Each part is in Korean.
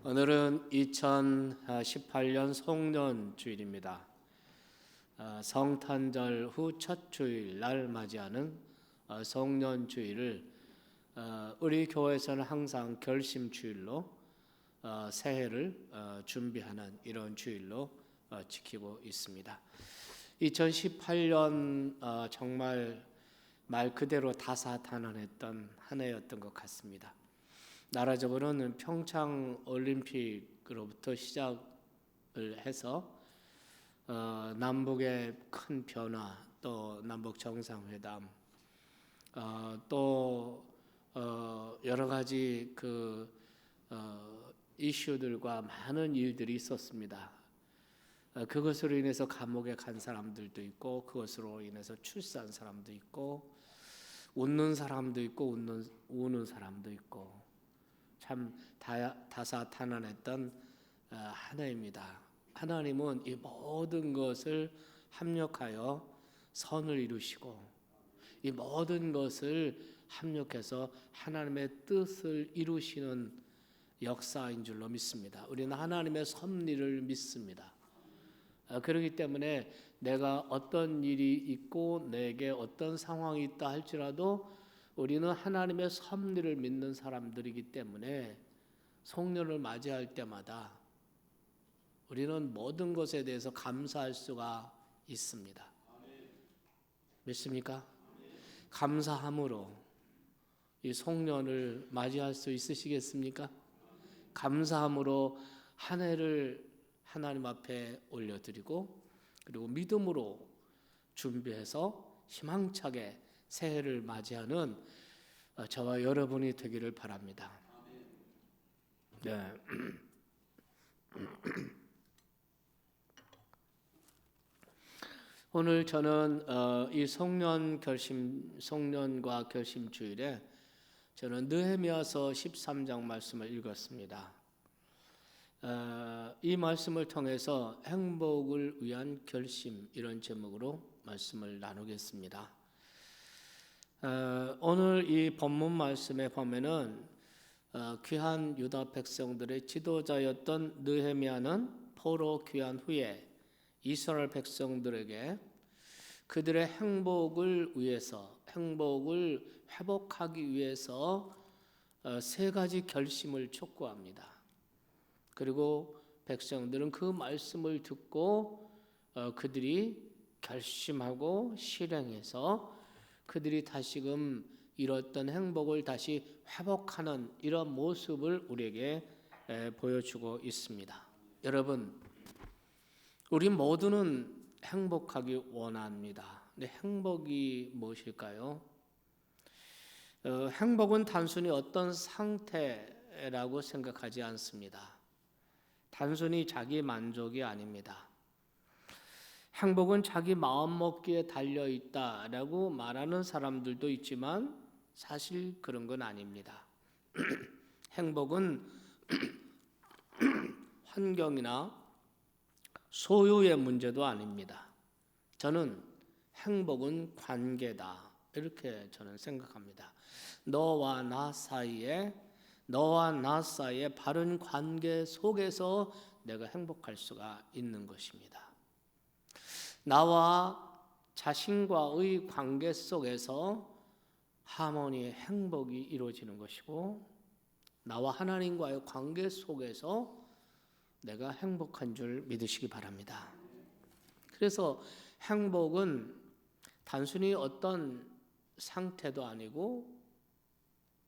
오늘은 2018년 송년 주일입니다. 성탄절 후 첫 주일 날 맞이하는 송년 주일을 우리 교회에서는 항상 결심 주일로 새해를 준비하는 이런 주일로 지키고 있습니다. 2018년 정말 말 그대로 다사다난했던 한 해였던 것 같습니다. 나라적으로는 평창 올림픽으로부터 시작을 해서 남북의 큰 변화, 또 남북 정상회담, 또 여러 가지 이슈들과 많은 일들이 있었습니다. 그것으로 인해서 감옥에 간 사람들도 있고, 그것으로 인해서 출세한 사람도 있고, 웃는 사람도 있고, 우는 사람도 있고, 참 다사다난했던 한 해입니다. 하나님은 이 모든 것을 합력하여 선을 이루시고, 이 모든 것을 합력해서 하나님의 뜻을 이루시는 역사인 줄로 믿습니다. 우리는 하나님의 섭리를 믿습니다. 그렇기 때문에 내가 어떤 일이 있고 내게 어떤 상황이 있다 할지라도 우리는 하나님의 섭리를 믿는 사람들이기 때문에 송년을 맞이할 때마다 우리는 모든 것에 대해서 감사할 수가 있습니다. 믿습니까? 감사함으로 이 송년을 맞이할 수 있으시겠습니까? 감사함으로 한 해를 하나님 앞에 올려드리고, 그리고 믿음으로 준비해서 희망차게 새해를 맞이하는 저와 여러분이 되기를 바랍니다. 네. 오늘 저는 이 송년과 결심 주일에 저는 느헤미야서 13장 말씀을 읽었습니다. 이 말씀을 통해서 행복을 위한 결심, 이런 제목으로 말씀을 나누겠습니다. 오늘 이 본문 말씀에 보면은 귀한 유다 백성들의 지도자였던 느헤미야는 포로 귀환 후에 이스라엘 백성들에게 그들의 행복을 위해서, 행복을 회복하기 위해서 세 가지 결심을 촉구합니다. 그리고 백성들은 그 말씀을 듣고 그들이 결심하고 실행해서 그들이 다시금 잃었던 행복을 다시 회복하는 이런 모습을 우리에게 보여주고 있습니다. 여러분, 우리 모두는 행복하기 원합니다. 근데 행복이 무엇일까요? 행복은 단순히 어떤 상태라고 생각하지 않습니다. 단순히 자기 만족이 아닙니다. 행복은 자기 마음먹기에 달려있다라고 말하는 사람들도 있지만 사실 그런 건 아닙니다. 행복은 환경이나 소유의 문제도 아닙니다. 저는 행복은 관계다, 이렇게 저는 생각합니다. 너와 나 사이에 바른 관계 속에서 내가 행복할 수가 있는 것입니다. 나와 자신과의 관계 속에서 하모니의 행복이 이루어지는 것이고, 나와 하나님과의 관계 속에서 내가 행복한 줄 믿으시기 바랍니다. 그래서 행복은 단순히 어떤 상태도 아니고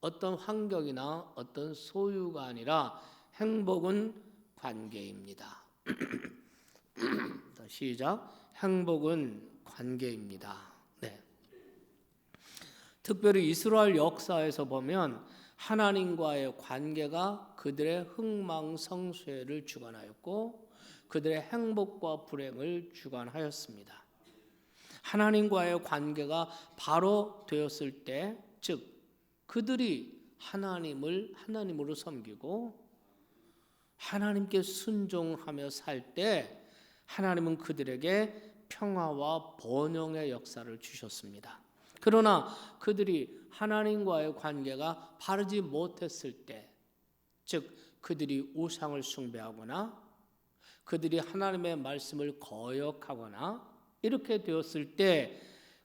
어떤 환경이나 어떤 소유가 아니라 행복은 관계입니다. 시작. 행복은 관계입니다. 네. 특별히 이스라엘 역사에서 보면 하나님과의 관계가 그들의 흥망성쇠를 주관하였고 그들의 행복과 불행을 주관하였습니다. 하나님과의 관계가 바로 되었을 때, 즉 그들이 하나님으로 섬기고 하나님께 순종하며 살 때 하나님은 그들에게 평화와 번영의 역사를 주셨습니다. 그러나 그들이 하나님과의 관계가 바르지 못했을 때 즉 그들이 우상을 숭배하거나 그들이 하나님의 말씀을 거역하거나 이렇게 되었을 때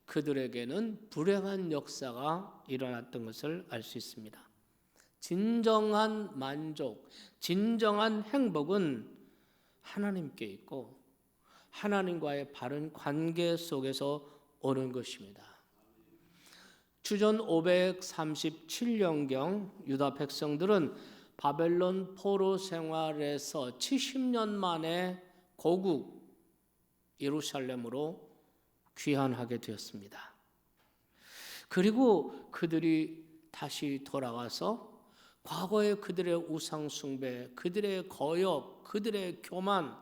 그들에게는 불행한 역사가 일어났던 것을 알 수 있습니다. 진정한 만족, 진정한 행복은 하나님께 있고 하나님과의 바른 관계 속에서 오는 것입니다. 주전 537년경 유다 백성들은 바벨론 포로 생활에서 70년 만에 고국 예루살렘으로 귀환하게 되었습니다. 그리고 그들이 다시 돌아와서 과거의 그들의 우상 숭배, 그들의 거역, 그들의 교만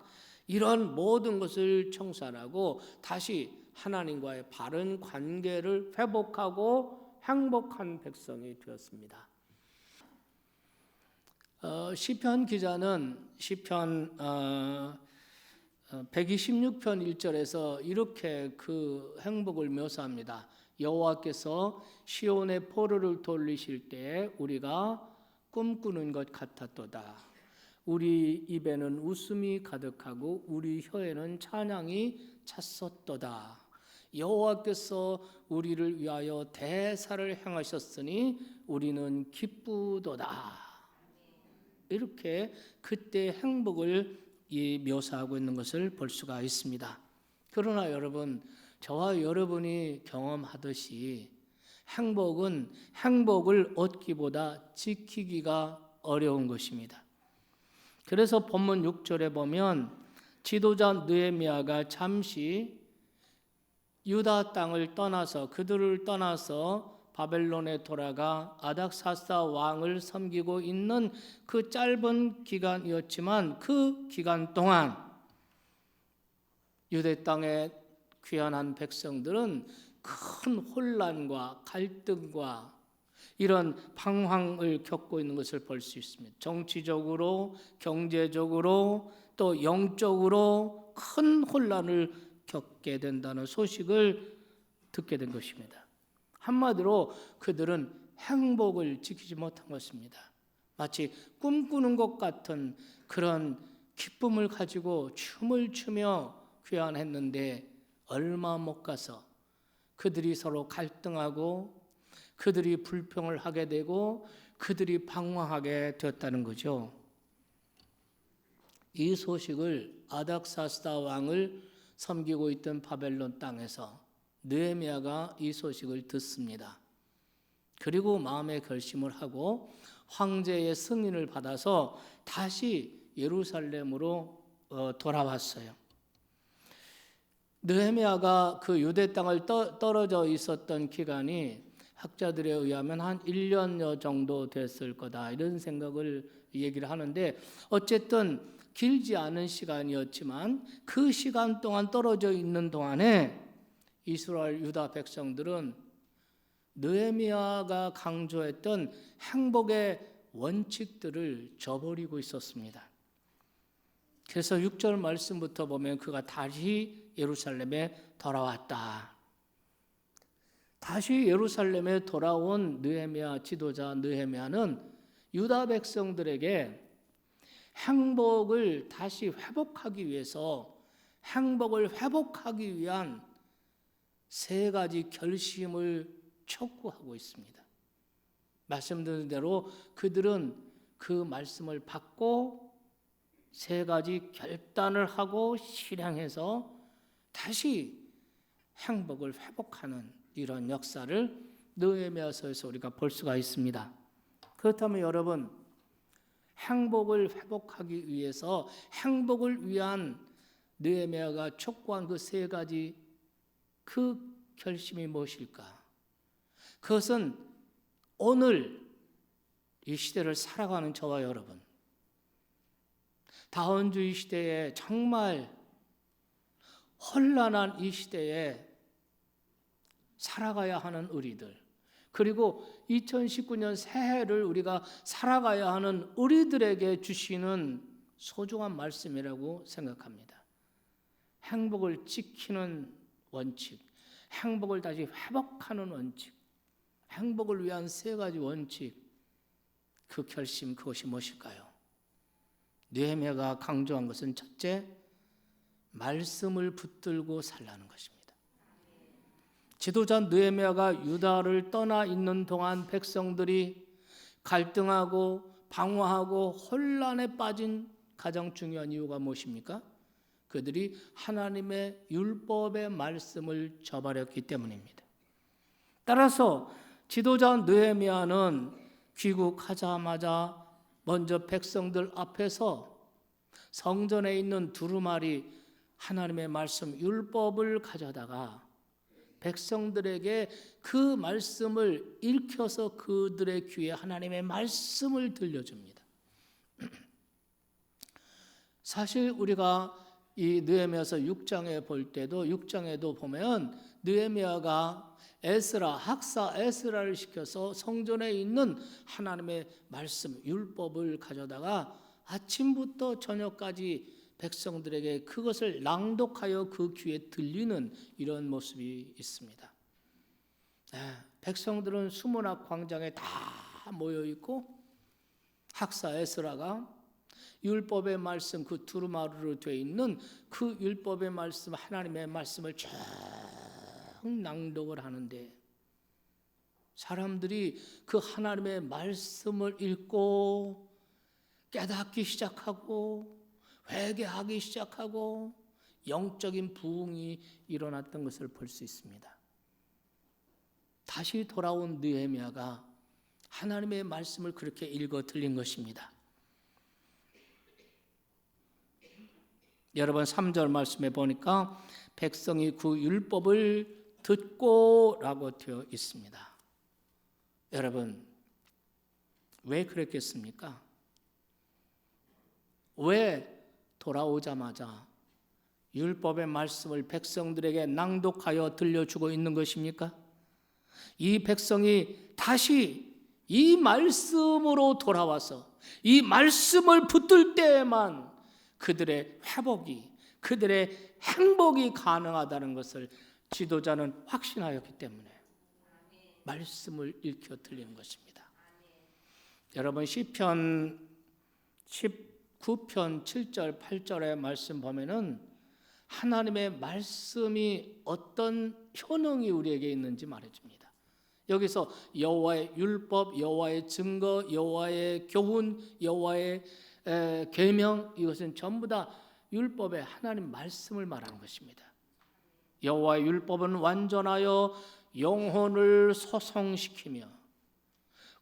이런 모든 것을 청산하고 다시 하나님과의 바른 관계를 회복하고 행복한 백성이 되었습니다. 시편 기자는 시편 126편 1절에서 이렇게 그 행복을 묘사합니다. 여호와께서 시온의 포로를 돌리실 때 우리가 꿈꾸는 것 같았도다. 우리 입에는 웃음이 가득하고 우리 혀에는 찬양이 찼었도다. 여호와께서 우리를 위하여 대사를 행하셨으니 우리는 기쁘도다. 이렇게 그때 행복을 묘사하고 있는 것을 볼 수가 있습니다. 그러나 여러분, 저와 여러분이 경험하듯이 행복은 행복을 얻기보다 지키기가 어려운 것입니다. 그래서 본문 6절에 보면 지도자 느헤미야가 잠시 유다 땅을 떠나서 그들을 떠나서 바벨론에 돌아가 아닥사스다 왕을 섬기고 있는 그 짧은 기간이었지만 그 기간 동안 유대 땅에 귀환한 백성들은 큰 혼란과 갈등과 이런 방황을 겪고 있는 것을 볼 수 있습니다. 정치적으로, 경제적으로, 또 영적으로 큰 혼란을 겪게 된다는 소식을 듣게 된 것입니다. 한마디로 그들은 행복을 지키지 못한 것입니다. 마치 꿈꾸는 것 같은 그런 기쁨을 가지고 춤을 추며 귀환했는데 얼마 못 가서 그들이 서로 갈등하고 그들이 불평을 하게 되고 그들이 방황하게 되었다는 거죠. 이 소식을 아닥사스다 왕을 섬기고 있던 바벨론 땅에서 느헤미야가 이 소식을 듣습니다. 그리고 마음의 결심을 하고 황제의 승인을 받아서 다시 예루살렘으로 돌아왔어요. 느헤미야가 그 유대 땅을 떨어져 있었던 기간이 학자들에 의하면 한 1년여 정도 됐을 거다 이런 생각을 얘기를 하는데 어쨌든 길지 않은 시간이었지만 그 시간 동안 떨어져 있는 동안에 이스라엘 유다 백성들은 느헤미야가 강조했던 행복의 원칙들을 저버리고 있었습니다. 그래서 6절 말씀부터 보면 그가 다시 예루살렘에 돌아왔다. 다시 예루살렘에 돌아온 느헤미야 지도자 느헤미야는 유다 백성들에게 행복을 다시 회복하기 위해서 행복을 회복하기 위한 세 가지 결심을 촉구하고 있습니다. 말씀드린 대로 그들은 그 말씀을 받고 세 가지 결단을 하고 실행해서 다시 행복을 회복하는 이런 역사를 느헤미야서에서 우리가 볼 수가 있습니다. 그렇다면 여러분, 행복을 회복하기 위해서 행복을 위한 느헤미야가 촉구한 그 세 가지 그 결심이 무엇일까? 그것은 오늘 이 시대를 살아가는 저와 여러분, 다원주의 시대에 정말 혼란한 이 시대에 살아가야 하는 우리들, 그리고 2019년 새해를 우리가 살아가야 하는 우리들에게 주시는 소중한 말씀이라고 생각합니다. 행복을 지키는 원칙, 행복을 다시 회복하는 원칙, 행복을 위한 세 가지 원칙, 그 결심, 그것이 무엇일까요? 느헤미야가 강조한 것은 첫째, 말씀을 붙들고 살라는 것입니다. 지도자 느헤미야가 유다를 떠나 있는 동안 백성들이 갈등하고 방황하고 혼란에 빠진 가장 중요한 이유가 무엇입니까? 그들이 하나님의 율법의 말씀을 저버렸기 때문입니다. 따라서 지도자 느헤미야는 귀국하자마자 먼저 백성들 앞에서 성전에 있는 두루마리 하나님의 말씀 율법을 가져다가 백성들에게 그 말씀을 읽혀서 그들의 귀에 하나님의 말씀을 들려줍니다. 사실 우리가 이 느헤미야서 6장에 볼 때도 6장에도 보면 느헤미야가 에스라, 학사 에스라를 시켜서 성전에 있는 하나님의 말씀, 율법을 가져다가 아침부터 저녁까지 백성들에게 그것을 낭독하여 그 귀에 들리는 이런 모습이 있습니다. 백성들은 수문학 광장에 다 모여 있고 학사 에스라가 율법의 말씀, 그 두루마리로 되어 있는 그 율법의 말씀, 하나님의 말씀을 쭉 낭독을 하는데 사람들이 그 하나님의 말씀을 읽고 깨닫기 시작하고 회개하기 시작하고 영적인 부흥이 일어났던 것을 볼 수 있습니다. 다시 돌아온 느헤미야가 하나님의 말씀을 그렇게 읽어 들린 것입니다. 여러분 3절 말씀에 보니까 백성이 그 율법을 듣고 라고 되어 있습니다. 여러분 왜 그랬겠습니까? 왜 돌아오자마자 율법의 말씀을 백성들에게 낭독하여 들려주고 있는 것입니까? 이 백성이 다시 이 말씀으로 돌아와서 이 말씀을 붙들 때에만 그들의 회복이, 그들의 행복이 가능하다는 것을 지도자는 확신하였기 때문에 말씀을 읽혀 들리는 것입니다. 여러분 시편 19편 7절 8절의 말씀 보면은 하나님의 말씀이 어떤 효능이 우리에게 있는지 말해줍니다. 여기서 여호와의 율법, 여호와의 증거, 여호와의 교훈, 여호와의 계명, 이것은 전부 다 율법의 하나님 말씀을 말하는 것입니다. 여호와의 율법은 완전하여 영혼을 소성시키며,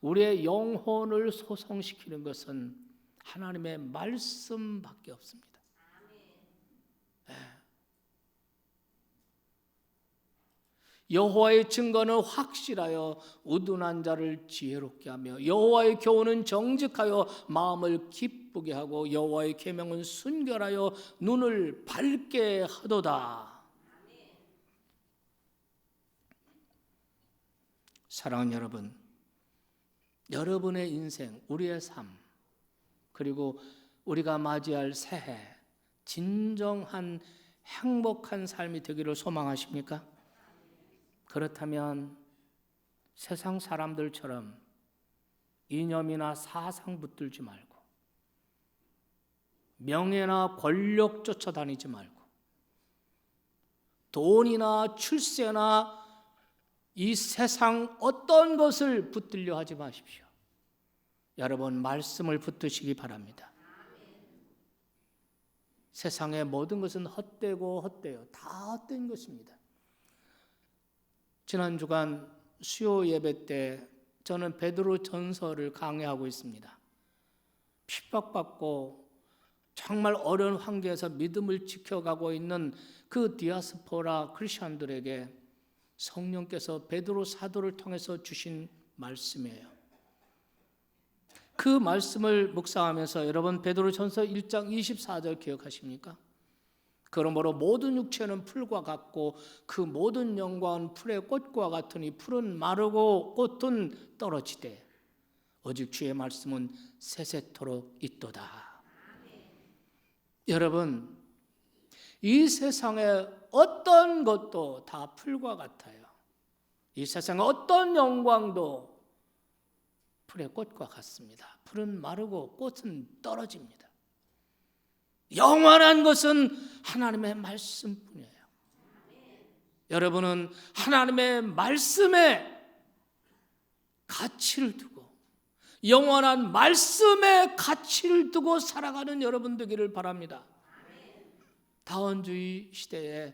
우리의 영혼을 소성시키는 것은 하나님의 말씀밖에 없습니다. 여호와의 증거는 확실하여 우둔한 자를 지혜롭게 하며, 여호와의 교훈은 정직하여 마음을 기쁘게 하고, 여호와의 계명은 순결하여 눈을 밝게 하도다. 사랑하는 여러분, 여러분의 인생, 우리의 삶, 그리고 우리가 맞이할 새해 진정한 행복한 삶이 되기를 소망하십니까? 그렇다면 세상 사람들처럼 이념이나 사상 붙들지 말고, 명예나 권력 쫓아다니지 말고, 돈이나 출세나 이 세상 어떤 것을 붙들려 하지 마십시오. 여러분 말씀을 붙드시기 바랍니다. 세상의 모든 것은 헛되고 헛되요. 다 헛된 것입니다. 지난 주간 수요 예배 때 저는 베드로 전서를 강의하고 있습니다. 핍박받고 정말 어려운 환경에서 믿음을 지켜가고 있는 그 디아스포라 크리스천들에게 성령께서 베드로 사도를 통해서 주신 말씀이에요. 그 말씀을 묵상하면서 여러분 베드로 전서 1장 24절 기억하십니까? 그러므로 모든 육체는 풀과 같고 그 모든 영광은 풀의 꽃과 같으니 풀은 마르고 꽃은 떨어지되 오직 주의 말씀은 세세토록 있도다. 여러분 이 세상의 어떤 것도 다 풀과 같아요. 이 세상의 어떤 영광도 풀의 꽃과 같습니다. 풀은 마르고 꽃은 떨어집니다. 영원한 것은 하나님의 말씀뿐이에요. 여러분은 하나님의 말씀에 가치를 두고 영원한 말씀에 가치를 두고 살아가는 여러분 되기를 바랍니다. 다원주의 시대에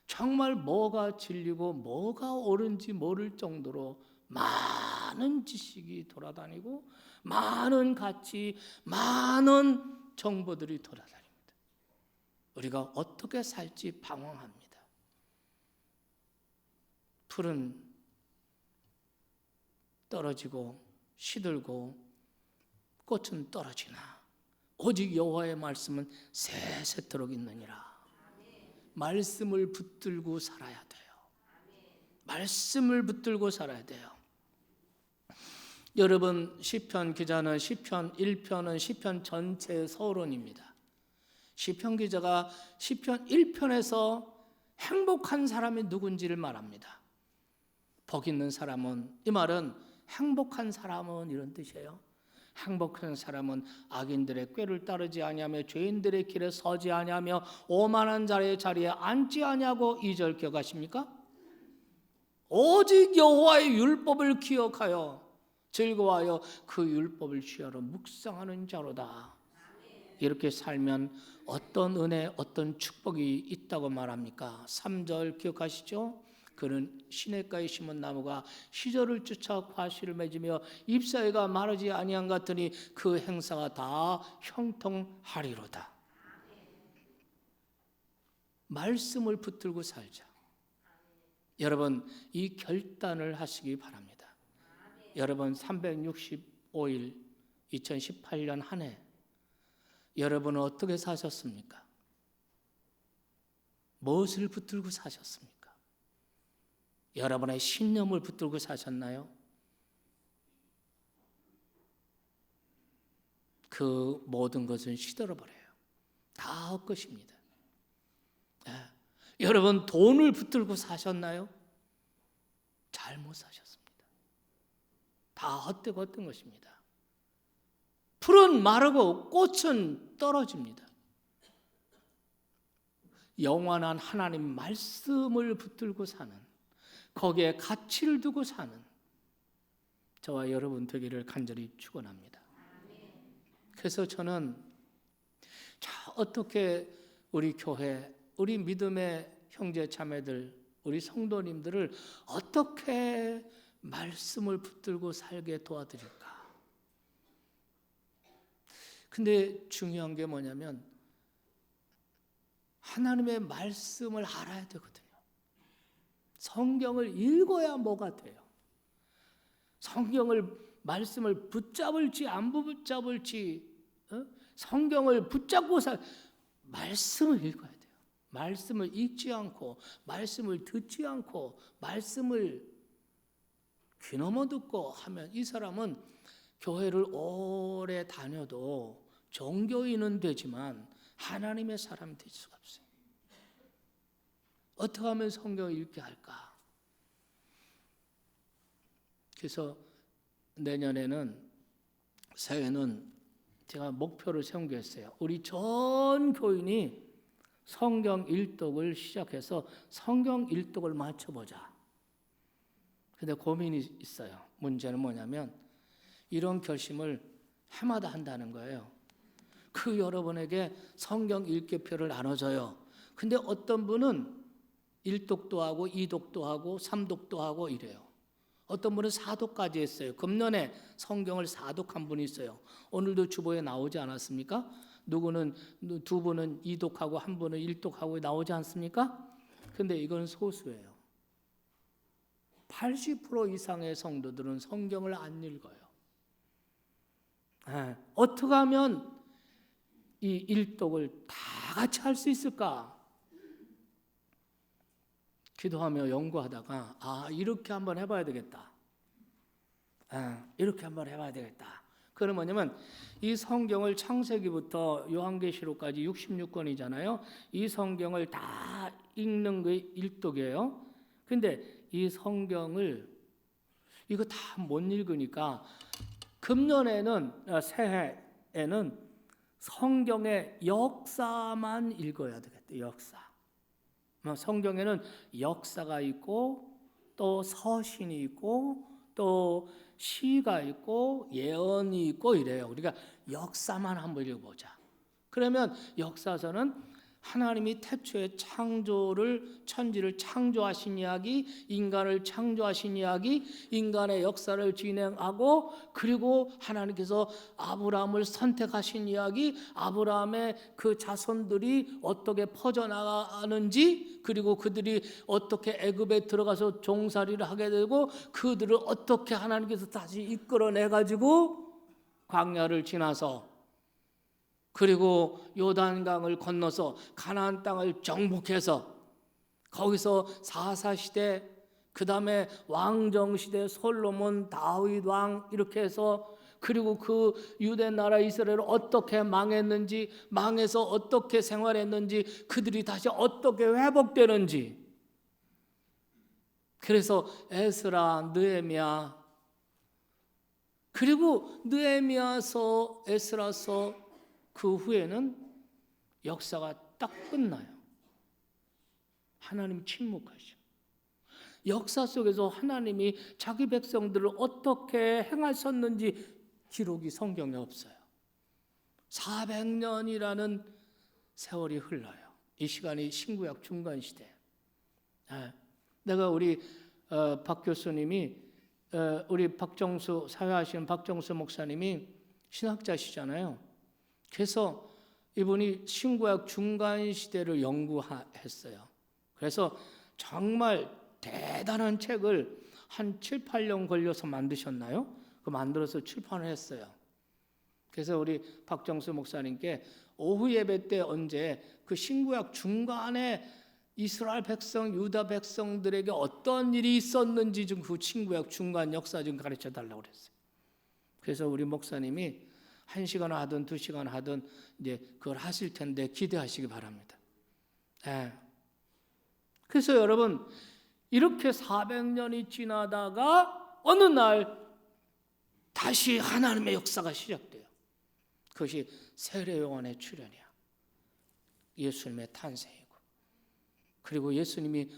정말 뭐가 진리고 뭐가 옳은지 모를 정도로 많은 지식이 돌아다니고 많은 가치, 많은 정보들이 돌아다닙니다. 우리가 어떻게 살지 방황합니다. 풀은 떨어지고 시들고 꽃은 떨어지나 오직 여호와의 말씀은 세세토록 있느니라. 말씀을 붙들고 살아야 돼요. 말씀을 붙들고 살아야 돼요. 여러분, 시편 기자는 시편 1편은 시편 전체의 서론입니다. 시편 기자가 시편 1편에서 행복한 사람이 누군지를 말합니다. 복 있는 사람은, 이 말은 행복한 사람은 이런 뜻이에요. 행복한 사람은 악인들의 꾀를 따르지 아니하며 죄인들의 길에 서지 아니하며 오만한 자의 자리에 앉지 아니하고 2절 기억하십니까? 오직 여호와의 율법을 기억하여 즐거워하여 그 율법을 취하러 묵상하는 자로다. 이렇게 살면 어떤 은혜, 어떤 축복이 있다고 말합니까? 3절 기억하시죠? 그는 시냇가에 심은 나무가 시절을 쫓아 과실을 맺으며 잎사귀가 마르지 아니한 같으니 그 행사가 다 형통하리로다. 말씀을 붙들고 살자. 여러분, 이 결단을 하시기 바랍니다. 여러분, 365일 2018년 한 해 여러분은 어떻게 사셨습니까? 무엇을 붙들고 사셨습니까? 여러분의 신념을 붙들고 사셨나요? 그 모든 것은 시들어버려요. 다 헛것입니다. 여러분 돈을 붙들고 사셨나요? 잘못 사셨습니다. 다 헛되고 헛된 것입니다. 풀은 마르고 꽃은 떨어집니다. 영원한 하나님 말씀을 붙들고 사는, 거기에 가치를 두고 사는 저와 여러분 되기를 간절히 축원합니다. 그래서 저는 어떻게 우리 교회, 우리 믿음의 형제 자매들, 우리 성도님들을 어떻게 말씀을 붙들고 살게 도와드릴까? 근데 중요한 게 뭐냐면 하나님의 말씀을 알아야 되거든요. 성경을 읽어야 뭐가 돼요? 성경을, 말씀을 붙잡을지 안 붙잡을지, 성경을 붙잡고 말씀을 읽어야 돼요. 말씀을 읽지 않고, 말씀을 듣지 않고, 말씀을 귀넘어 듣고 하면 이 사람은 교회를 오래 다녀도 종교인은 되지만 하나님의 사람이 될 수가 없어요. 어떻게 하면 성경을 읽게 할까? 그래서 내년에는, 새해는 제가 목표를 세운 게 있어요. 우리 전 교인이 성경 일독을 시작해서 성경 일독을 맞춰보자. 근데 고민이 있어요. 문제는 뭐냐면 이런 결심을 해마다 한다는 거예요. 그 여러분에게 성경 읽기표를 나눠줘요. 근데 어떤 분은 1독도 하고 2독도 하고 3독도 하고 이래요. 어떤 분은 4독까지 했어요. 금년에 성경을 4독한 분이 있어요. 오늘도 주보에 나오지 않았습니까? 누구는, 두 분은 2독하고 한 분은 1독하고 나오지 않습니까? 근데 이건 소수예요. 80% 이상의 성도들은 성경을 안 읽어요. 어떻게 하면 이 1독을 다 같이 할 수 있을까? 기도하며 연구하다가 이렇게 한번 해봐야 되겠다. 이렇게 한번 해봐야 되겠다. 그건 뭐냐면 이 성경을 창세기부터 요한계시록까지 66권이잖아요. 이 성경을 다 읽는 게 1독이에요. 근데 이 성경을 이거 다 못 읽으니까 금년에는 새해에는 성경의 역사만 읽어야 되겠다. 역사. 성경에는 역사가 있고 또 서신이 있고 또 시가 있고 예언이 있고 이래요. 우리가 역사만 한번 읽어보자. 그러면 역사서는 하나님이 태초에 천지를 창조하신 이야기, 인간을 창조하신 이야기, 인간의 역사를 진행하고 그리고 하나님께서 아브라함을 선택하신 이야기, 아브라함의 그 자손들이 어떻게 퍼져나가는지, 그리고 그들이 어떻게 애굽에 들어가서 종살이를 하게 되고 그들을 어떻게 하나님께서 다시 이끌어내가지고 광야를 지나서 그리고 요단강을 건너서 가나안 땅을 정복해서 거기서 사사시대, 그 다음에 왕정시대, 솔로몬, 다윗 왕 이렇게 해서 그리고 그 유대 나라 이스라엘을 어떻게 망했는지, 망해서 어떻게 생활했는지, 그들이 다시 어떻게 회복되는지. 그래서 에스라, 느헤미야, 그리고 느헤미야서, 에스라서 그 후에는 역사가 딱 끝나요. 하나님 침묵하셔. 역사 속에서 하나님이 자기 백성들을 어떻게 행하셨는지 기록이 성경에 없어요. 400년이라는 세월이 흘러요. 이 시간이 신구약 중간 시대. 내가 우리 박 교수님이 우리 박정수 사회하시는 박정수 목사님이 신학자시잖아요. 그래서 이분이 신구약 중간 시대를 연구했어요. 그래서 정말 대단한 책을 한 7, 8년 걸려서 만드셨나요? 그 만들어서 출판을 했어요. 그래서 우리 박정수 목사님께 오후 예배 때 언제 그 신구약 중간에 이스라엘 백성, 유다 백성들에게 어떤 일이 있었는지 좀 그 신구약 중간 역사 좀 가르쳐 달라고 그랬어요. 그래서 우리 목사님이 1시간 하든 2시간 하든 이제 그걸 하실 텐데 기대하시기 바랍니다. 그래서 여러분 이렇게 400년이 지나다가 어느 날 다시 하나님의 역사가 시작돼요. 그것이 세례요한의 출현이야. 예수님의 탄생이고 그리고 예수님이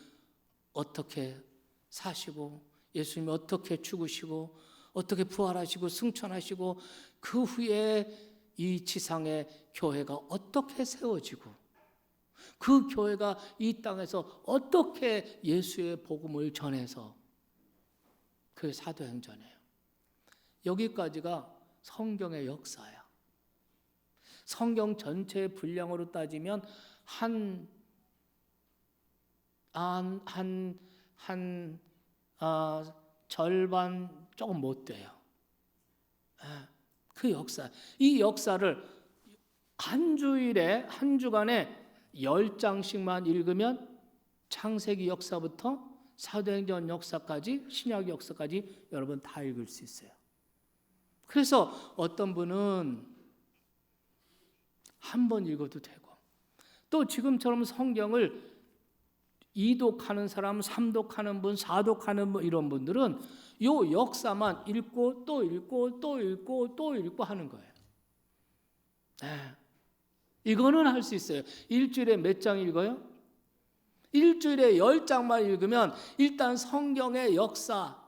어떻게 사시고 예수님이 어떻게 죽으시고 어떻게 부활하시고 승천하시고 그 후에 이 지상의 교회가 어떻게 세워지고 그 교회가 이 땅에서 어떻게 예수의 복음을 전해서 그게 사도행전이에요. 여기까지가 성경의 역사야. 성경 전체의 분량으로 따지면 절반 조금 못 돼요. 그 역사, 이 역사를 한 주일에 한 주간에 10장씩만 읽으면 창세기 역사부터 사도행전 역사까지 신약 역사까지 여러분 다 읽을 수 있어요. 그래서 어떤 분은 한 번 읽어도 되고 또 지금처럼 성경을 2독하는 사람, 3독하는 분, 4독하는 분 이런 분들은 요 역사만 읽고 또 읽고 또 읽고 또 읽고 하는 거예요. 이거는 할 수 있어요. 일주일에 몇 장 읽어요? 일주일에 10장만 읽으면 일단 성경의 역사,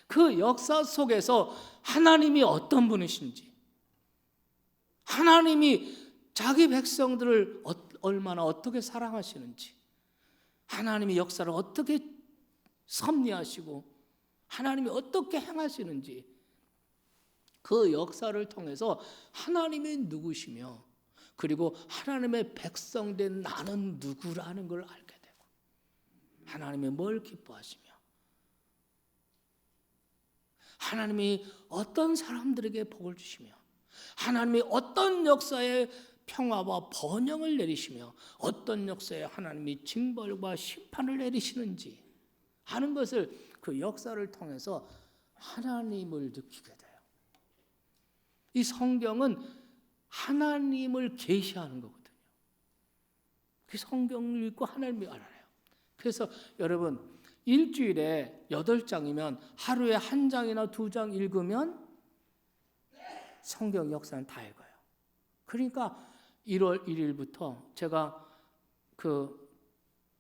그 역사 속에서 하나님이 어떤 분이신지, 하나님이 자기 백성들을 얼마나 어떻게 사랑하시는지, 하나님의 역사를 어떻게 섭리하시고 하나님이 어떻게 행하시는지 그 역사를 통해서 하나님이 누구시며 그리고 하나님의 백성된 나는 누구라는 걸 알게 되고 하나님이 뭘 기뻐하시며 하나님이 어떤 사람들에게 복을 주시며 하나님이 어떤 역사에 평화와 번영을 내리시며 어떤 역사에 하나님이 징벌과 심판을 내리시는지 하는 것을 그 역사를 통해서 하나님을 느끼게 돼요. 이 성경은 하나님을 계시하는 거거든요. 그 성경을 읽고 하나님을 알아요. 그래서 여러분 일주일에 8장이면 하루에 1장이나 2장 읽으면 성경 역사는 다 읽어요. 그러니까 1월 1일부터 제가 그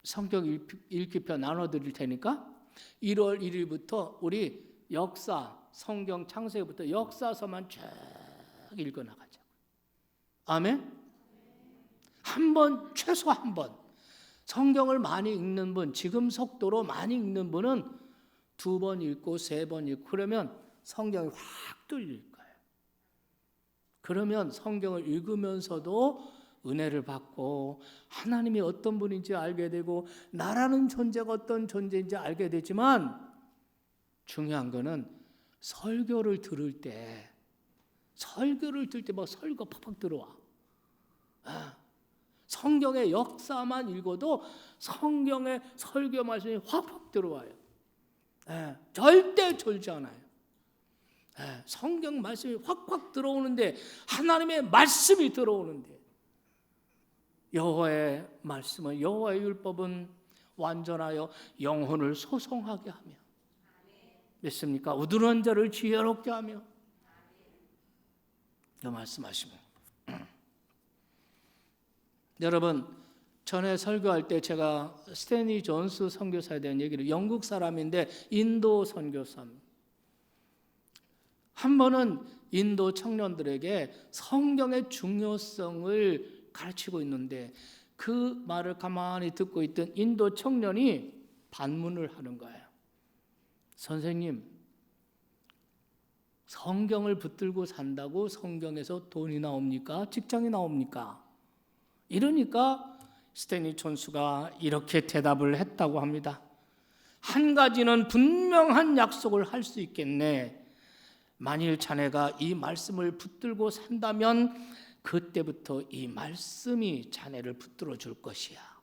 성경 읽기표 나눠드릴 테니까 1월 1일부터 우리 역사, 성경 창세기부터 역사서만 쭉 읽어나가자고. 아멘? 한 번, 최소 한 번. 성경을 많이 읽는 분, 지금 속도로 많이 읽는 분은 2번 읽고 3번 읽고 그러면 성경이 확 뚫릴 거예요. 그러면 성경을 읽으면서도 은혜를 받고 하나님이 어떤 분인지 알게 되고 나라는 존재가 어떤 존재인지 알게 되지만 중요한 거는 설교를 들을 때 막 설교 팍팍 들어와. 성경의 역사만 읽어도 성경의 설교 말씀이 확 들어와요. 절대 졸지 않아요. 성경 말씀이 확 들어오는데 하나님의 말씀이 들어오는데 여호와의 말씀은 여호와의 율법은 완전하여 영혼을 소송하게 하며 믿습니까? 우둔한 자를 지혜롭게 하며 이 말씀하시면 여러분 전에 설교할 때 제가 스탠리 존스 선교사에 대한 얘기를 영국 사람인데 인도 선교사입니다. 한 번은 인도 청년들에게 성경의 중요성을 가르치고 있는데 그 말을 가만히 듣고 있던 인도 청년이 반문을 하는 거예요. 선생님, 성경을 붙들고 산다고 성경에서 돈이 나옵니까? 직장이 나옵니까? 이러니까 스탠리 존스가 이렇게 대답을 했다고 합니다. 한 가지는 분명한 약속을 할 수 있겠네. 만일 자네가 이 말씀을 붙들고 산다면 그때부터 이 말씀이 자네를 붙들어 줄 것이야.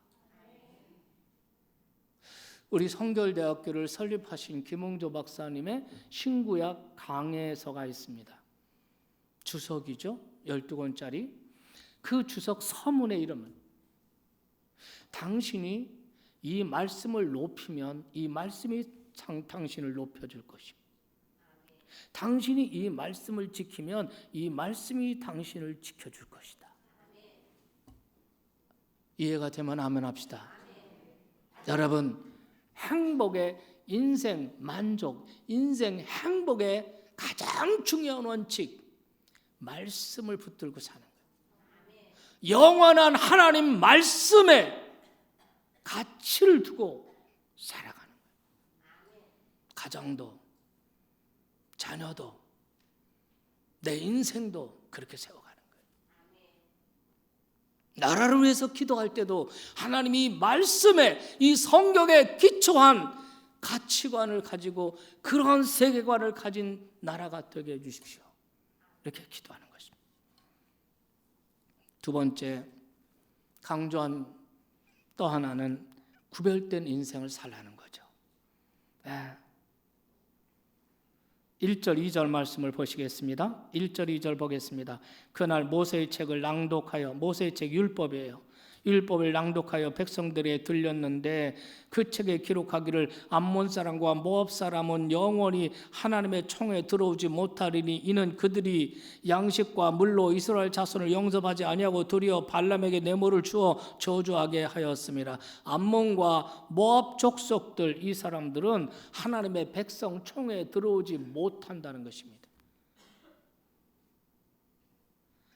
우리 성결대학교를 설립하신 김홍조 박사님의 신구약 강해서가 있습니다. 주석이죠. 12권짜리. 그 주석 서문의 이름은 당신이 이 말씀을 높이면 이 말씀이 당신을 높여줄 것입니다. 당신이 이 말씀을 지키면 이 말씀이 당신을 지켜줄 것이다. 이해가 되면 아멘 합시다. 여러분, 행복의 인생 만족, 인생 행복의 가장 중요한 원칙, 말씀을 붙들고 사는 거예요. 영원한 하나님 말씀에 가치를 두고 살아가는 거예요. 가정도, 자녀도, 내 인생도 그렇게 세워가는 거예요. 나라를 위해서 기도할 때도 하나님이 말씀에 이 성경에 기초한 가치관을 가지고 그런 세계관을 가진 나라가 되게 해주십시오. 이렇게 기도하는 것입니다. 두 번째 강조한 또 하나는 구별된 인생을 살라는 거죠. 1절 2절 말씀을 보시겠습니다. 1절 2절 보겠습니다. 그날 모세의 책을 낭독하여, 모세의 책 율법이에요. 율법을 낭독하여 백성들에게 들렸는데 그 책에 기록하기를 암몬 사람과 모압 사람은 영원히 하나님의 총에 들어오지 못하리니 이는 그들이 양식과 물로 이스라엘 자손을 영접하지 아니하고 도리어 발람에게 뇌물을 주어 저주하게 하였습니다. 암몬과 모압 족속들, 이 사람들은 하나님의 백성 총에 들어오지 못한다는 것입니다.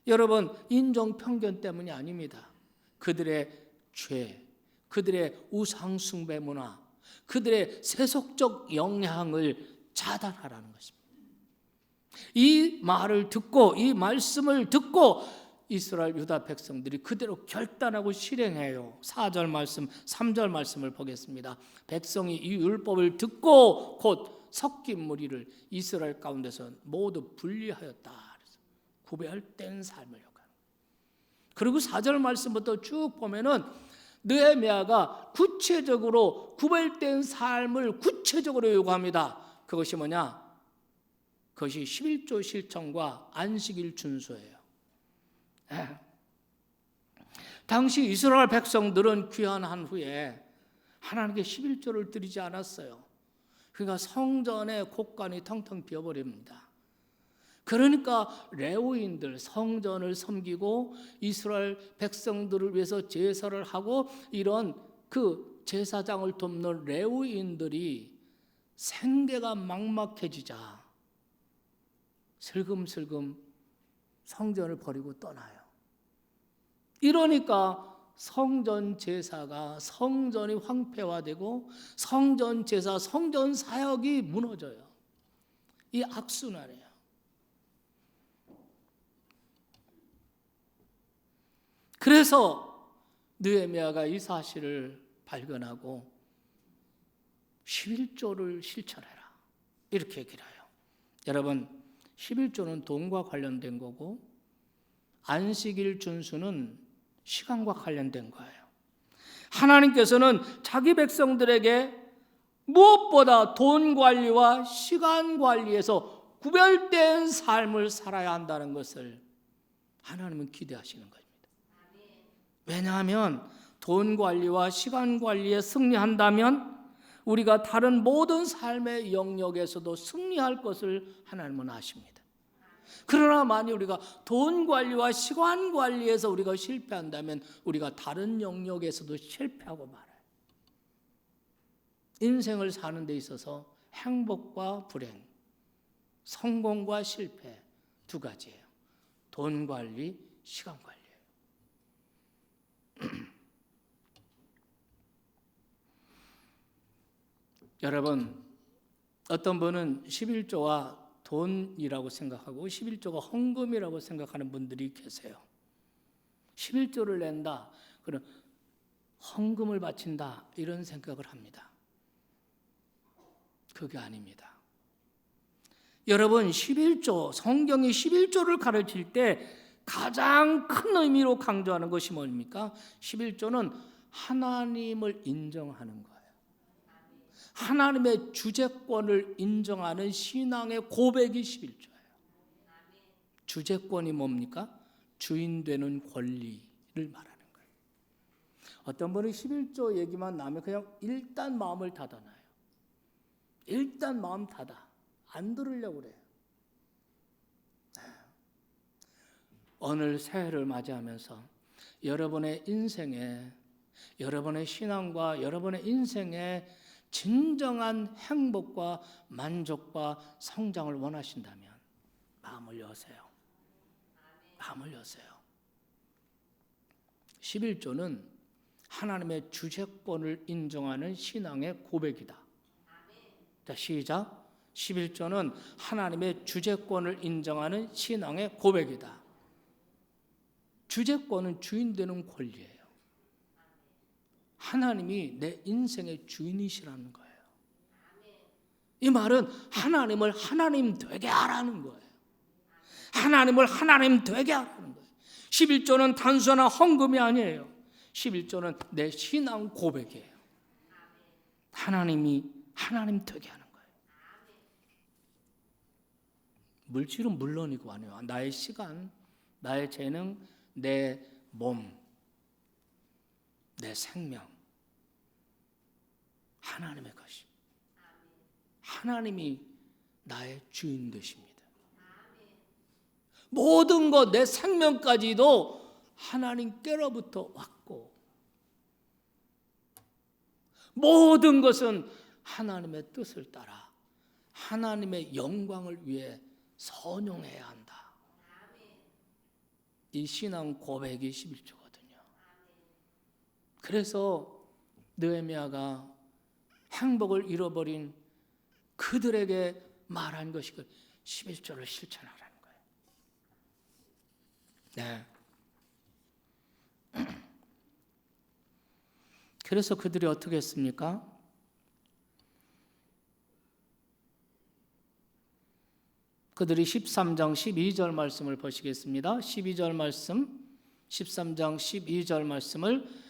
여러분, 인종 편견 때문이 아닙니다. 그들의 죄, 그들의 우상 숭배 문화, 그들의 세속적 영향을 차단하라는 것입니다. 이 말을 듣고, 이 말씀을 듣고 이스라엘 유다 백성들이 그대로 결단하고 실행해요. 4절 말씀, 3절 말씀을 보겠습니다. 백성이 이 율법을 듣고 곧 섞인 무리를 이스라엘 가운데서 모두 분리하였다. 구별된 삶을 요구하는. 그리고 4절 말씀부터 쭉 보면은 느헤미야가 구체적으로 구별된 삶을 구체적으로 요구합니다. 그것이 뭐냐? 그것이 11조 실천과 안식일 준수예요. 당시 이스라엘 백성들은 귀환한 후에 하나님께 11조를 드리지 않았어요. 그러니까 성전의 곳간이 텅텅 비어버립니다. 그러니까 레위인들, 성전을 섬기고 이스라엘 백성들을 위해서 제사를 하고 이런 그 제사장을 돕는 레위인들이 생계가 막막해지자 슬금슬금 성전을 버리고 떠나요. 이러니까 성전 제사가, 성전이 황폐화되고 성전 제사, 성전 사역이 무너져요. 이 악순환이에요. 그래서 느헤미야가 이 사실을 발견하고 11조를 실천해라 이렇게 얘기를 해요. 여러분, 11조는 돈과 관련된 거고 안식일 준수는 시간과 관련된 거예요. 하나님께서는 자기 백성들에게 무엇보다 돈 관리와 시간 관리에서 구별된 삶을 살아야 한다는 것을 하나님은 기대하시는 겁니다. 왜냐하면 돈 관리와 시간 관리에 승리한다면 우리가 다른 모든 삶의 영역에서도 승리할 것을 하나님은 아십니다. 그러나 만약 우리가 돈 관리와 시간 관리에서 우리가 실패한다면 우리가 다른 영역에서도 실패하고 말아요. 인생을 사는 데 있어서 행복과 불행, 성공과 실패 두 가지예요. 돈 관리, 시간 관리예요. 여러분, 어떤 분은 11조와 돈이라고 생각하고 11조가 헌금이라고 생각하는 분들이 계세요. 11조를 낸다, 그럼 헌금을 바친다 이런 생각을 합니다. 그게 아닙니다. 여러분, 11조, 성경이 11조를 가르칠 때 가장 큰 의미로 강조하는 것이 뭡니까? 11조는 하나님을 인정하는 거예요. 하나님의 주재권을 인정하는 신앙의 고백이 11조예요. 주재권이 뭡니까? 주인 되는 권리를 말하는 거예요. 어떤 분이 11조 얘기만 나면 그냥 일단 마음을 닫아놔요. 일단 마음 닫아. 안 들으려고 그래요. 오늘 새해를 맞이하면서 여러분의 인생에, 여러분의 신앙과 여러분의 인생에 진정한 행복과 만족과 성장을 원하신다면 마음을 여세요. 마음을 여세요. 11조는 하나님의 주재권을 인정하는 신앙의 고백이다. 자, 시작. 11조는 하나님의 주재권을 인정하는 신앙의 고백이다. 주재권은 주인 되는 권리예요. 하나님이 내 인생의 주인이시라는 거예요. 이 말은 하나님을 하나님 되게 하라는 거예요. 하나님을 하나님 되게 하라는 거예요. 11조는 단순한 헌금이 아니에요. 11조는 내 신앙 고백이에요. 하나님이 하나님 되게 하는 거예요. 물질은 물론이고 아니에요. 나의 시간, 나의 재능, 내 몸, 내 생명, 하나님의 것입니다. 하나님이 나의 주인 되십니다. 모든 것, 내 생명까지도 하나님께로부터 왔고 모든 것은 하나님의 뜻을 따라 하나님의 영광을 위해 선용해야 한다. 이 신앙 고백이 11조거든요. 그래서 느헤미야가 행복을 잃어버린 그들에게 말한 것이 그 11조를 실천하라는 거예요. 네. 그래서 그들이 어떻게 했습니까? 그들이 13장 12절 말씀을 보시겠습니다. 12절 말씀, 13장 12절 말씀을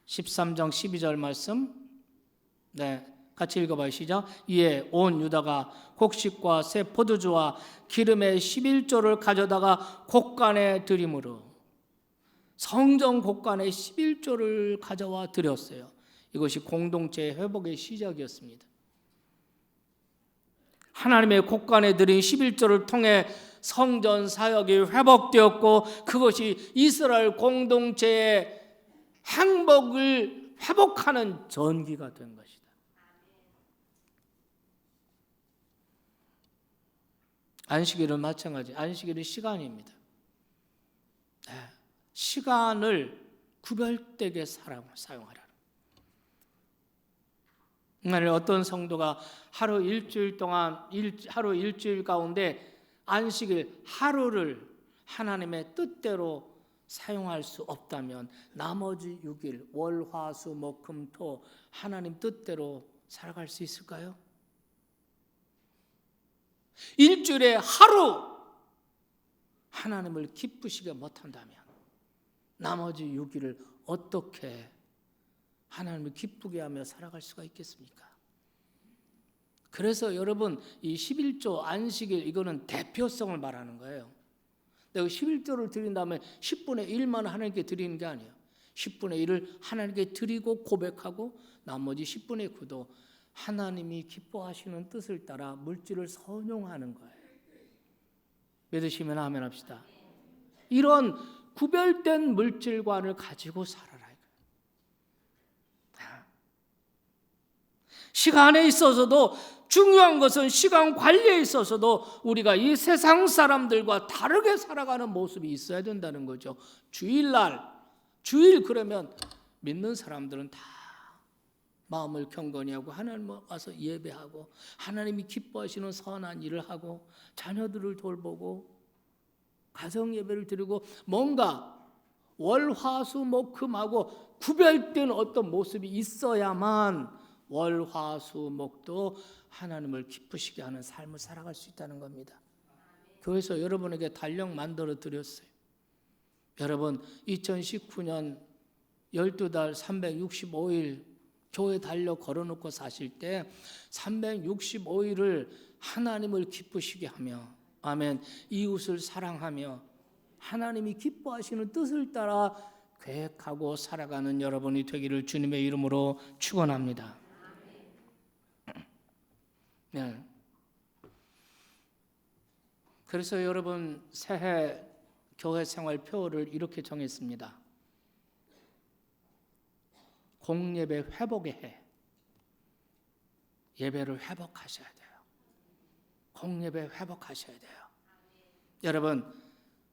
13장 12절 말씀 같이 읽어봐요. 시작. 이에 온 유다가 곡식과 새 포도주와 기름의 11조를 가져다가 곡간에 드림으로 성전 곡간에 11조를 가져와 드렸어요. 이것이 공동체의 회복의 시작이었습니다. 하나님의 곳간에 드린 11조를 통해 성전 사역이 회복되었고 그것이 이스라엘 공동체의 행복을 회복하는 전기가 된 것이다. 안식일은 마찬가지. 안식일은 시간입니다. 시간을 구별되게 사용하라. 만일 어떤 성도가 하루 일주일 가운데 안식일 하루를 하나님의 뜻대로 사용할 수 없다면 나머지 6일 월, 화, 수, 목, 금, 토 하나님 뜻대로 살아갈 수 있을까요? 일주일에 하루 하나님을 기쁘시게 못한다면 나머지 6일을 어떻게 하나님을 기쁘게 하며 살아갈 수가 있겠습니까? 그래서 여러분 이 11조 안식일 이거는 대표성을 말하는 거예요. 내가 11조를 드린 다음에 10분의 1만 하나님께 드리는 게 아니에요. 10분의 1을 하나님께 드리고 고백하고 나머지 10분의 9도 하나님이 기뻐하시는 뜻을 따라 물질을 선용하는 거예요. 믿으시면 아멘 합시다. 이런 구별된 물질관을 가지고 살아라. 시간에 있어서도 중요한 것은 시간 관리에 있어서도 우리가 이 세상 사람들과 다르게 살아가는 모습이 있어야 된다는 거죠. 주일 그러면 믿는 사람들은 다 마음을 경건히 하고 하나님 와서 예배하고 하나님이 기뻐하시는 선한 일을 하고 자녀들을 돌보고 가정 예배를 드리고 뭔가 월, 화, 수, 목, 금하고 구별된 어떤 모습이 있어야만 월, 화, 수, 목도 하나님을 기쁘시게 하는 삶을 살아갈 수 있다는 겁니다. 교회에서 여러분에게 달력 만들어 드렸어요. 여러분 2019년 12달 365일 교회 달력 걸어놓고 사실 때 365일을 하나님을 기쁘시게 하며 아멘 이웃을 사랑하며 하나님이 기뻐하시는 뜻을 따라 계획하고 살아가는 여러분이 되기를 주님의 이름으로 축원합니다. 네. 그래서 여러분 새해 교회 생활 표를 이렇게 정했습니다. 공예배 회복의 해. 예배를 회복하셔야 돼요. 공예배 회복하셔야 돼요. 여러분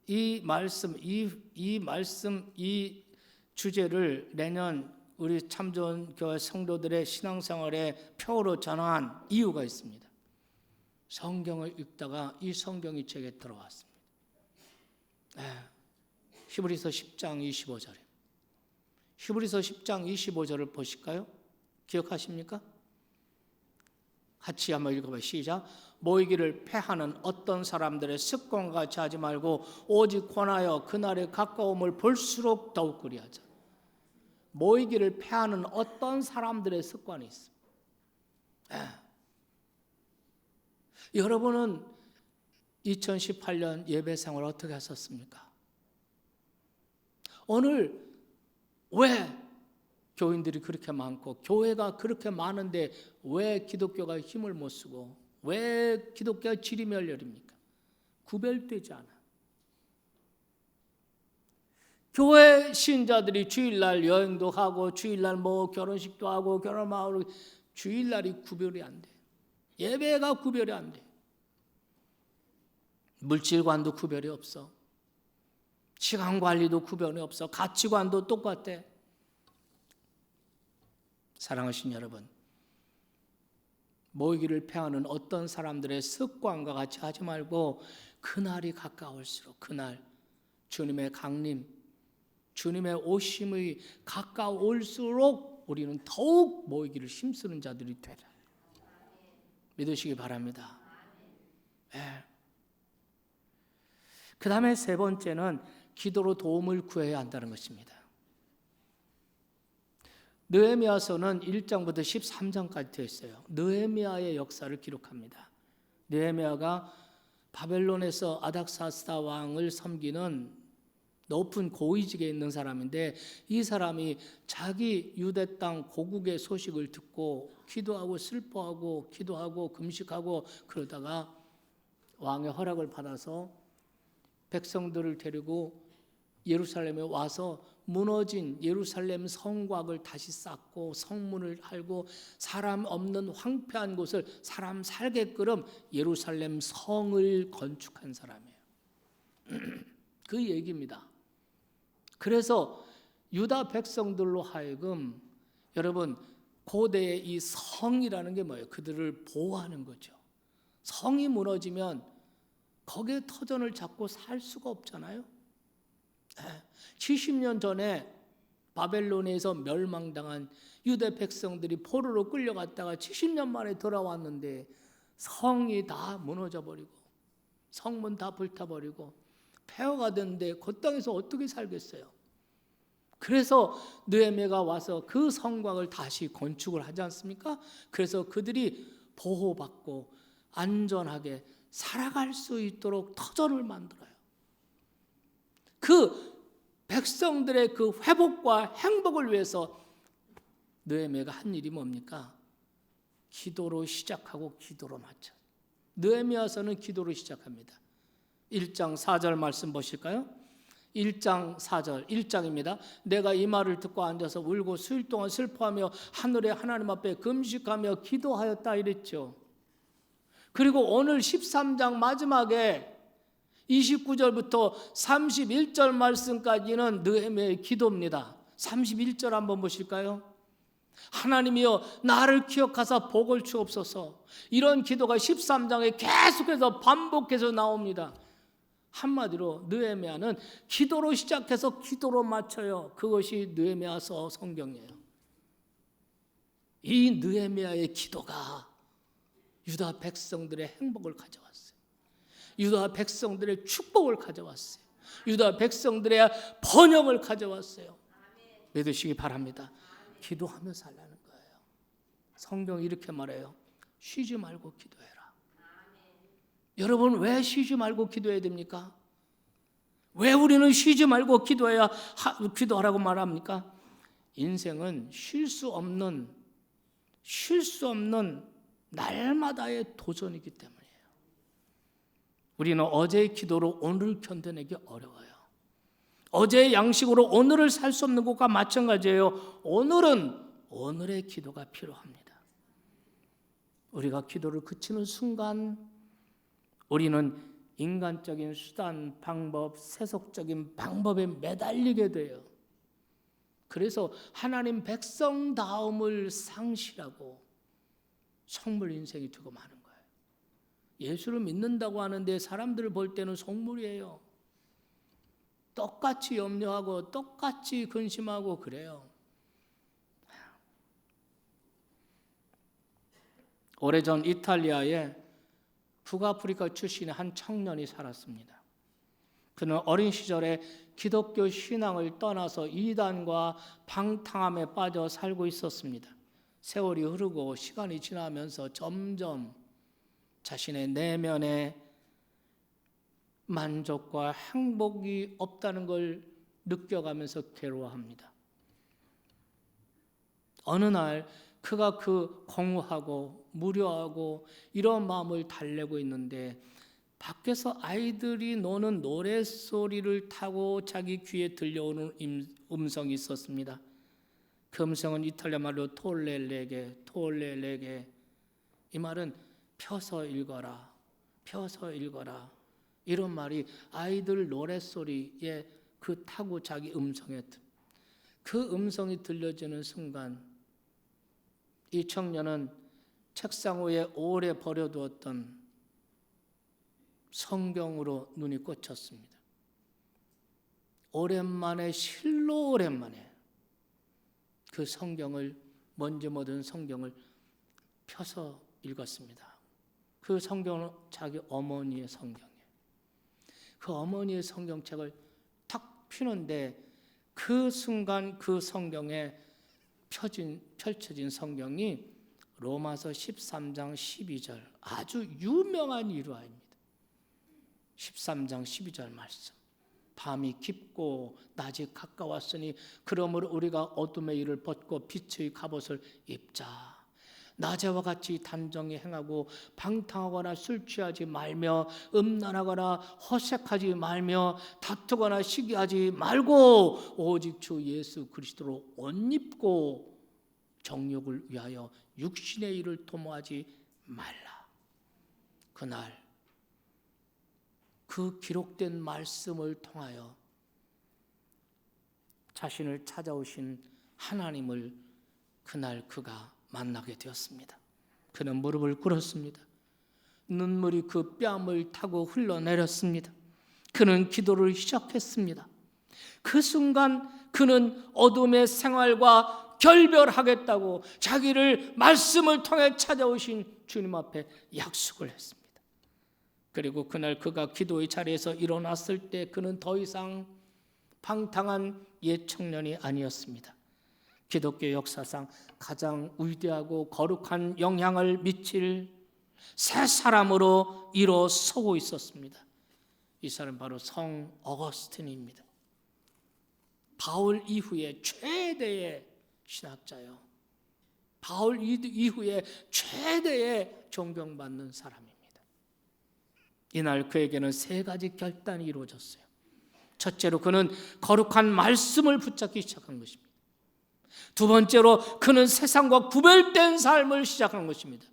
이 말씀 이 주제를 내년 우리 참 좋은 교회 성도들의 신앙생활의 표로 전환한 이유가 있습니다. 성경을 읽다가 이 성경이 제게 들어왔습니다. 히브리서 10장 25절에 히브리서 10장 25절을 보실까요? 기억하십니까? 같이 한번 읽어봐요. 시작. 모이기를 패하는 어떤 사람들의 습관과 같이 하지 말고 오직 권하여 그날의 가까움을 볼수록 더욱 그리하자. 모이기를 패하는 어떤 사람들의 습관이 있습니다. 여러분은 2018년 예배 생활 어떻게 하셨습니까? 오늘 왜 교인들이 그렇게 많고 교회가 그렇게 많은데 왜 기독교가 힘을 못 쓰고 왜 기독교가 질이 멸렬입니까? 구별되지 않아. 교회 신자들이 주일날 여행도 하고 주일날 뭐 결혼식도 하고 결혼마을 주일날이 구별이 안 돼. 예배가 구별이 안 돼. 물질관도 구별이 없어. 시간 관리도 구별이 없어. 가치관도 똑같아. 사랑하신 여러분, 모이기를 패하는 어떤 사람들의 습관과 같이 하지 말고 그날이 가까울수록 그날 주님의 강림, 주님의 오심이 가까울수록 우리는 더욱 모이기를 힘쓰는 자들이 되라. 믿으시기 바랍니다. 네. 그 다음에 세 번째는 기도로 도움을 구해야 한다는 것입니다. 느헤미야서는 1장부터 13장까지 되어 있어요. 느헤미야의 역사를 기록합니다. 느헤미야가 바벨론에서 아닥사스다 왕을 섬기는 높은 고위직에 있는 사람인데 이 사람이 자기 유대 땅 고국의 소식을 듣고 기도하고 슬퍼하고 기도하고 금식하고 그러다가 왕의 허락을 받아서 백성들을 데리고 예루살렘에 와서 무너진 예루살렘 성곽을 다시 쌓고 성문을 할고 사람 없는 황폐한 곳을 사람 살게끔 예루살렘 성을 건축한 사람이에요. 그 얘기입니다. 그래서 유다 백성들로 하여금 여러분 고대의 이 성이라는 게 뭐예요? 그들을 보호하는 거죠. 성이 무너지면 거기에 터전을 잡고 살 수가 없잖아요. 70년 전에 바벨론에서 멸망당한 유대 백성들이 포로로 끌려갔다가 70년 만에 돌아왔는데 성이 다 무너져 버리고 성문 다 불타버리고 폐허가 됐는데 그 땅에서 어떻게 살겠어요? 그래서 느헤미야가 와서 그 성곽을 다시 건축을 하지 않습니까? 그래서 그들이 보호받고 안전하게 살아갈 수 있도록 터전을 만들어요. 그 백성들의 그 회복과 행복을 위해서 느헤미야가 한 일이 뭡니까? 기도로 시작하고 기도로 마쳐. 느헤미야서는 기도로 시작합니다. 1장 4절 말씀 보실까요? 1장 4절 1장입니다. 내가 이 말을 듣고 앉아서 울고 수일 동안 슬퍼하며 하늘의 하나님 앞에 금식하며 기도하였다 이랬죠. 그리고 오늘 13장 마지막에 29절부터 31절 말씀까지는 느헤미야의 기도입니다. 31절 한번 보실까요? 하나님이여 나를 기억하사 복을 주옵소서. 이런 기도가 13장에 계속해서 반복해서 나옵니다. 한마디로 느헤미야는 기도로 시작해서 기도로 마쳐요. 그것이 느헤미야서 성경이에요. 이 느헤미야의 기도가 유다 백성들의 행복을 가져왔어요. 유다 백성들의 축복을 가져왔어요. 유다 백성들의 번영을 가져왔어요. 믿으시기 바랍니다. 기도하며 살라는 거예요. 성경이 이렇게 말해요. 쉬지 말고 기도해라. 여러분 왜 쉬지 말고 기도해야 됩니까? 왜 우리는 쉬지 말고 기도하라고 말합니까? 인생은 쉴 수 없는 날마다의 도전이기 때문이에요. 우리는 어제의 기도로 오늘을 견뎌내기 어려워요. 어제의 양식으로 오늘을 살 수 없는 것과 마찬가지예요. 오늘은 오늘의 기도가 필요합니다. 우리가 기도를 그치는 순간 우리는 인간적인 수단, 방법, 세속적인 방법에 매달리게 돼요. 그래서 하나님 백성다움을 상실하고 속물 인생이 되고 마는 거예요. 예수를 믿는다고 하는데 사람들을 볼 때는 속물이에요. 똑같이 염려하고 똑같이 근심하고 그래요. 오래전 이탈리아에 북아프리카 출신의 한 청년이 살았습니다. 그는 어린 시절에 기독교 신앙을 떠나서 이단과 방탕함에 빠져 살고 있었습니다. 세월이 흐르고 시간이 지나면서 점점 자신의 내면에 만족과 행복이 없다는 걸 느껴가면서 괴로워합니다. 어느 날 그가 그 공허하고 무료하고 이런 마음을 달래고 있는데 밖에서 아이들이 노는 노랫소리를 타고 자기 귀에 들려오는 음성이 있었습니다. 그 음성은 이탈리아 말로 톨레레게 이 말은 펴서 읽어라 이런 말이 아이들 노랫소리에 그 타고 자기 음성에 그 음성이 들려지는 순간 이 청년은 책상 위에 오래 버려두었던 성경으로 눈이 꽂혔습니다. 실로 오랜만에 그 성경을 먼지 묻은 성경을 펴서 읽었습니다. 그 성경은 자기 어머니의 성경이에요. 그 어머니의 성경책을 탁 펴는데 그 순간 그 성경에 펼쳐진 성경이 로마서 13장 12절 아주 유명한 일화입니다. 13장 12절 말씀. 밤이 깊고 낮이 가까웠으니 그러므로 우리가 어둠의 일을 벗고 빛의 갑옷을 입자. 낮에와 같이 단정히 행하고 방탕하거나 술 취하지 말며 음란하거나 허색하지 말며 다투거나 시기하지 말고 오직 주 예수 그리스도로 옷 입고 정욕을 위하여 육신의 일을 도모하지 말라. 그날 그 기록된 말씀을 통하여 자신을 찾아오신 하나님을 그날 그가 만나게 되었습니다. 그는 무릎을 꿇었습니다. 눈물이 그 뺨을 타고 흘러내렸습니다. 그는 기도를 시작했습니다. 그 순간 그는 어둠의 생활과 결별하겠다고 자기를 말씀을 통해 찾아오신 주님 앞에 약속을 했습니다. 그리고 그날 그가 기도의 자리에서 일어났을 때 그는 더 이상 방탕한 옛 청년이 아니었습니다. 기독교 역사상 가장 위대하고 거룩한 영향을 미칠 새 사람으로 일어서고 있었습니다. 이 사람 바로 성 어거스틴입니다. 바울 이후에 최대의 신학자요. 바울 이후에 최대의 존경받는 사람입니다. 이날 그에게는 세 가지 결단이 이루어졌어요. 첫째로 그는 거룩한 말씀을 붙잡기 시작한 것입니다. 두 번째로 그는 세상과 구별된 삶을 시작한 것입니다.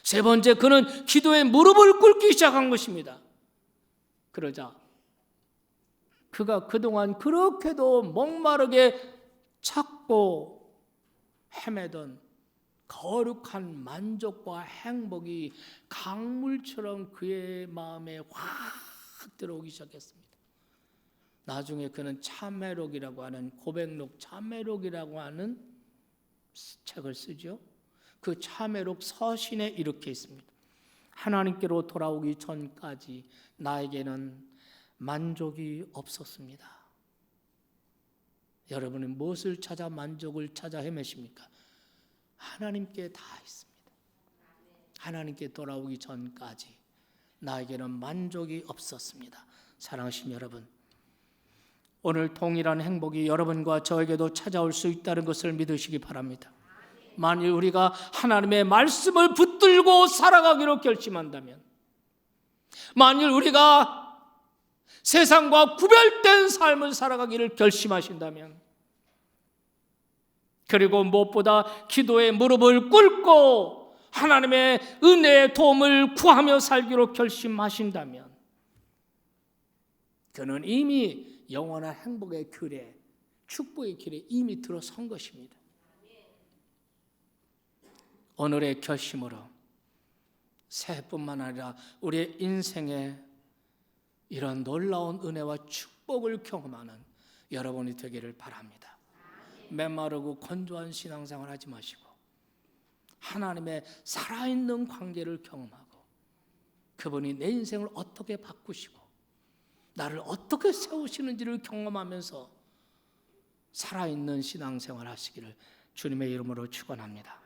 세 번째 그는 기도에 무릎을 꿇기 시작한 것입니다. 그러자 그가 그동안 그렇게도 목마르게 찾고 헤매던 거룩한 만족과 행복이 강물처럼 그의 마음에 확 들어오기 시작했습니다. 나중에 그는 참회록이라고 하는 고백록 참회록이라고 하는 책을 쓰죠. 그 참회록 서신에 이렇게 있습니다. 하나님께로 돌아오기 전까지 나에게는 만족이 없었습니다. 여러분은 무엇을 찾아 만족을 찾아 헤매십니까? 하나님께 다 있습니다. 하나님께 돌아오기 전까지 나에게는 만족이 없었습니다. 사랑하신 여러분, 오늘 동일한 행복이 여러분과 저에게도 찾아올 수 있다는 것을 믿으시기 바랍니다. 만일 우리가 하나님의 말씀을 붙들고 살아가기로 결심한다면, 만일 우리가 세상과 구별된 삶을 살아가기를 결심하신다면, 그리고 무엇보다 기도에 무릎을 꿇고 하나님의 은혜의 도움을 구하며 살기로 결심하신다면, 그는 이미 영원한 행복의 길에, 축복의 길에 이미 들어선 것입니다. 오늘의 결심으로 새해뿐만 아니라 우리의 인생에 이런 놀라운 은혜와 축복을 경험하는 여러분이 되기를 바랍니다. 메마르고 건조한 신앙생활 하지 마시고 하나님의 살아있는 관계를 경험하고 그분이 내 인생을 어떻게 바꾸시고 나를 어떻게 세우시는지를 경험하면서 살아있는 신앙생활 하시기를 주님의 이름으로 축원합니다.